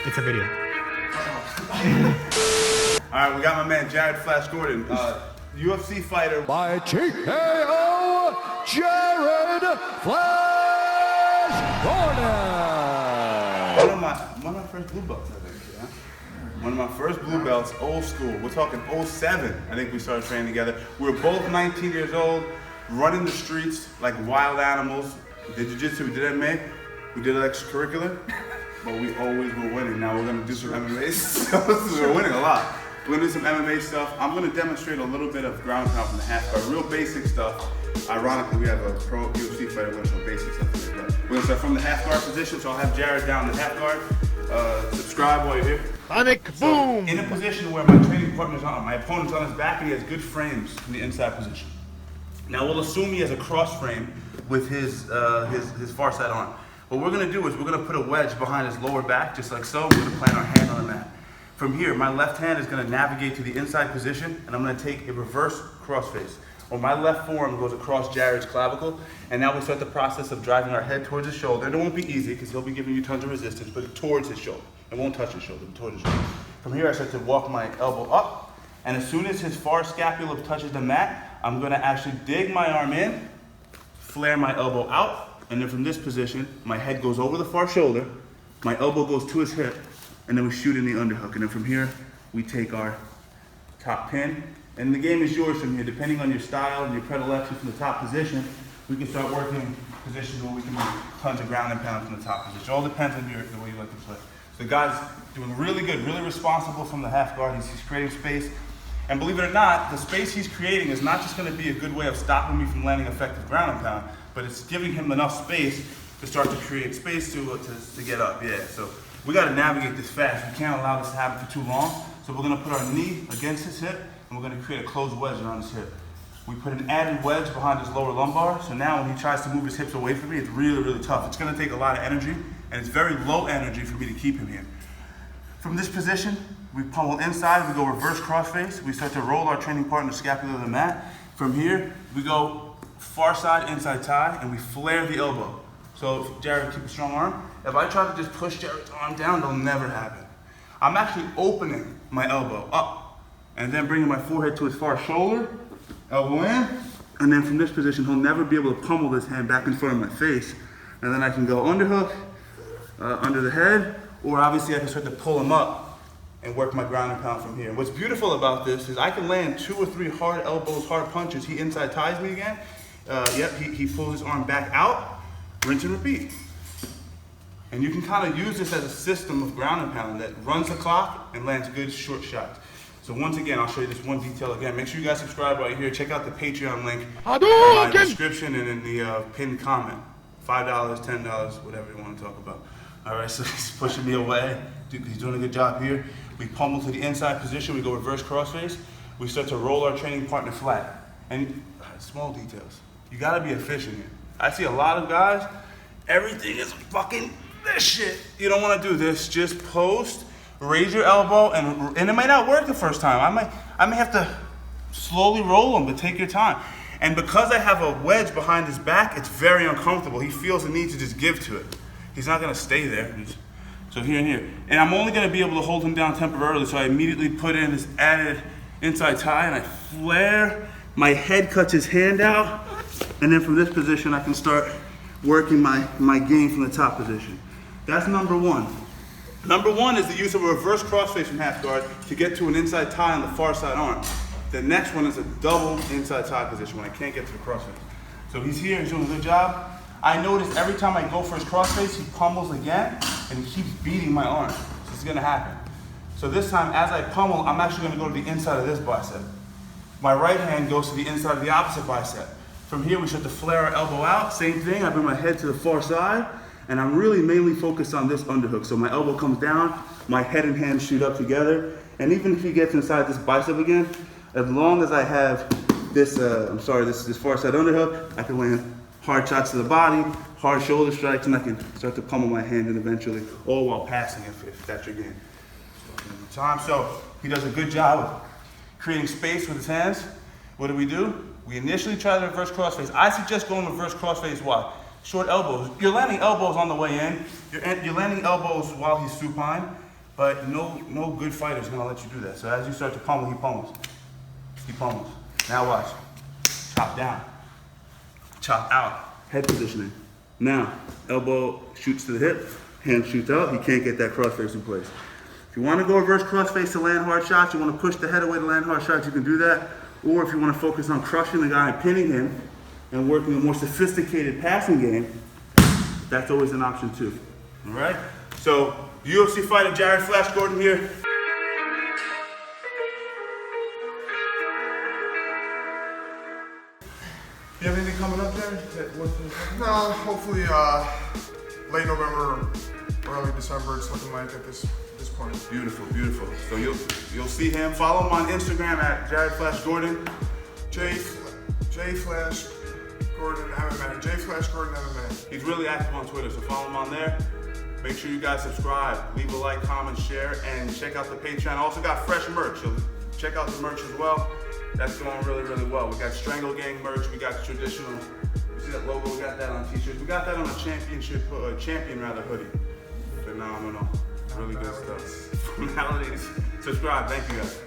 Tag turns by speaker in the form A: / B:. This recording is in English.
A: It's a video.
B: All right, we got my man Jared Flash Gordon, UFC fighter.
C: By TKO, Jared Flash Gordon.
B: One of my first blue belts, I think. Yeah? One of my first blue belts, old school. We're talking 07. I think we started training together. We were both 19 years old, running the streets like wild animals. We did jiu-jitsu, we did MMA, we did extracurricular, but we always were winning. Now we're gonna do some MMA stuff. We're winning a lot. We're gonna do some MMA stuff. I'm gonna demonstrate a little bit of ground pound from the half guard, real basic stuff. Ironically, we have a pro UFC fighter with some basic stuff today, but we're gonna start from the half guard position, so I'll have Jared down the half guard. Subscribe while you're here.
C: Sonic boom!
B: In a position where my training partner's on, my opponent's on his back and he has good frames in the inside position. Now we'll assume he has a cross frame with his far side arm. What we're gonna do is we're gonna put a wedge behind his lower back, just like so. We're gonna plant our hand on the mat. From here, my left hand is gonna navigate to the inside position, and I'm gonna take a reverse crossface. Or my left forearm goes across Jared's clavicle, and now we start the process of driving our head towards his shoulder. And it won't be easy, because he'll be giving you tons of resistance, but towards his shoulder. It won't touch his shoulder, but towards his shoulder. From here, I start to walk my elbow up, and as soon as his far scapula touches the mat, I'm gonna actually dig my arm in, flare my elbow out, and then from this position, my head goes over the far shoulder, my elbow goes to his hip, and then we shoot in the underhook. And then from here, we take our top pin. And the game is yours from here, depending on your style and your predilection from the top position. We can start working positions where we can do tons of ground and pound from the top position. It all depends on the way you like to play. So the guy's doing really good, really responsible from the half guard. He's creating space. And believe it or not, the space he's creating is not just gonna be a good way of stopping me from landing effective ground and pound, but it's giving him enough space to start to create space to get up, yeah. So we gotta navigate this fast. We can't allow this to happen for too long. So we're gonna put our knee against his hip, and we're gonna create a closed wedge around his hip. We put an added wedge behind his lower lumbar, so now when he tries to move his hips away from me, it's really, really tough. It's gonna take a lot of energy, and it's very low energy for me to keep him here. From this position, we pummel inside, we go reverse crossface, we start to roll our training partner's scapula to the mat. From here, we go far side inside tie, and we flare the elbow. So Jared, keep a strong arm. If I try to just push Jared's arm down, it'll never happen. I'm actually opening my elbow up, and then bringing my forehead to his far shoulder, elbow in, and then from this position, he'll never be able to pummel this hand back in front of my face. And then I can go underhook, under the head, or obviously I can start to pull him up and work my ground and pound from here. What's beautiful about this is I can land 2 or 3 hard elbows, hard punches. He inside ties me again. He pulls his arm back out, rinse and repeat. And you can kind of use this as a system of ground and pound that runs the clock and lands good short shots. So once again, I'll show you this one detail again. Make sure you guys subscribe right here. Check out the Patreon link in my description and in the pinned comment. $5, $10, whatever you want to talk about. All right, so he's pushing me away. He's doing a good job here. We pummel to the inside position. We go reverse crossface. We start to roll our training partner flat. And small details. You gotta be efficient here. I see a lot of guys, everything is fucking this shit. You don't wanna do this. Just post, raise your elbow, and it might not work the first time. I may have to slowly roll them, but take your time. And because I have a wedge behind his back, it's very uncomfortable. He feels the need to just give to it. He's not gonna stay there. So here and here. And I'm only gonna be able to hold him down temporarily, so I immediately put in this added inside tie, and I flare. My head cuts his hand out, and then from this position, I can start working my game from the top position. That's number one. Number one is the use of a reverse crossface from half guard to get to an inside tie on the far side arm. The next one is a double inside tie position when I can't get to the crossface. So he's here, he's doing a good job. I notice every time I go for his crossface, he pummels again, and he keeps beating my arm. So it's gonna happen. So this time, as I pummel, I'm actually gonna go to the inside of this bicep. My right hand goes to the inside of the opposite bicep. From here, we start to flare our elbow out. Same thing, I bring my head to the far side, and I'm really mainly focused on this underhook. So my elbow comes down, my head and hand shoot up together, and even if he gets inside this bicep again, as long as I have this, this far side underhook, I can land hard shots to the body, hard shoulder strikes, and I can start to pummel my hand in eventually, all while passing if that's your game. So he does a good job of creating space with his hands. What do? We initially try the reverse crossface. I suggest going reverse crossface. Why? Short elbows. You're landing elbows on the way in. You're landing elbows while he's supine. But no good fighter is gonna let you do that. So as you start to pummel, he pummels. He pummels. Now watch. Chop down. Chop out. Head positioning. Now, elbow shoots to the hip, hand shoots out. He can't get that crossface in place. If you want to go reverse crossface to land hard shots, you want to push the head away to land hard shots, you can do that. Or if you want to focus on crushing the guy and pinning him and working a more sophisticated passing game, that's always an option too. All right? So, UFC fighter Jared Flash Gordon here. You have anything coming up, Jared?
A: No, hopefully late November, early December. It's looking like at this point.
B: Beautiful, beautiful. So you'll see him. Follow him on Instagram at Jared Flash Gordon.
A: J Flash Gordon MMA. J Flash Gordon MMA.
B: He's really active on Twitter, so follow him on there. Make sure you guys subscribe, leave a like, comment, share, and check out the Patreon. Also got fresh merch, so check out the merch as well. That's going really, really well. We got Strangle Gang merch, we got the traditional, you see that logo, we got that on t-shirts. We got that on a champion hoodie. Phenomenal, really good stuff. Formalities. Subscribe, thank you guys.